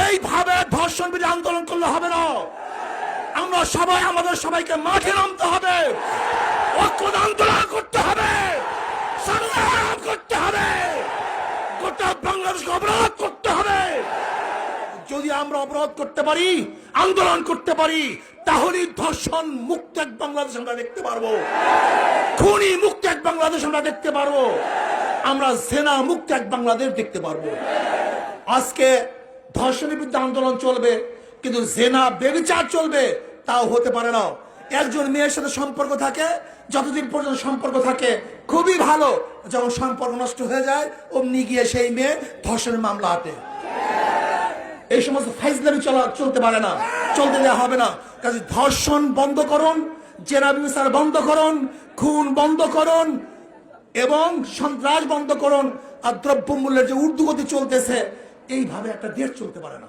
এইভাবে ধর্ষণ বিরোধী আন্দোলন করলে হবে না। আমরা সবাই আমাদের সবাইকে মাঠে নামতে হবে, ঐক্যবদ্ধ আন্দোলন করতে হবে, সংগ্রাম করতে হবে, গোটা বাংলাদেশকে অবরোধ করতে হবে। যদি আমরা অবরোধ করতে পারি, আন্দোলন করতে পারি, তাহলে ধর্ষণ মুক্ত এক বাংলাদেশ আমরা দেখতে পারবো, খুনি মুক্ত এক বাংলাদেশ আমরা দেখতে পারবো, আমরা জেনা মুক্ত এক বাংলাদেশ দেখতে পারবো। আজকে ধর্ষণের বিরুদ্ধে আন্দোলন চলবে, কিন্তু জেনা বেবিচার চলবে, তাও হতে পারে না। একজন মেয়ের সাথে সম্পর্ক থাকে, যতদিন পর্যন্ত সম্পর্ক থাকে খুবই ভালো, যখন সম্পর্ক নষ্ট হয়ে যায় অমনি গিয়ে সেই মেয়ে ধর্ষণের মামলা হাতে। এই সমস্ত ফাইজলামি চলতে পারে না, চলতে দেওয়া হবে না। কাজে ধর্ষণ বন্ধ করুন, জেনা ব্যভিচার বন্ধ করুন, খুন বন্ধ করুন এবং সন্ত্রাস বন্ধ করুন। আর দ্রব্যমূল্যের যে ঊর্ধ্বগতি চলতেছে, এইভাবে একটা দেশ চলতে পারে না।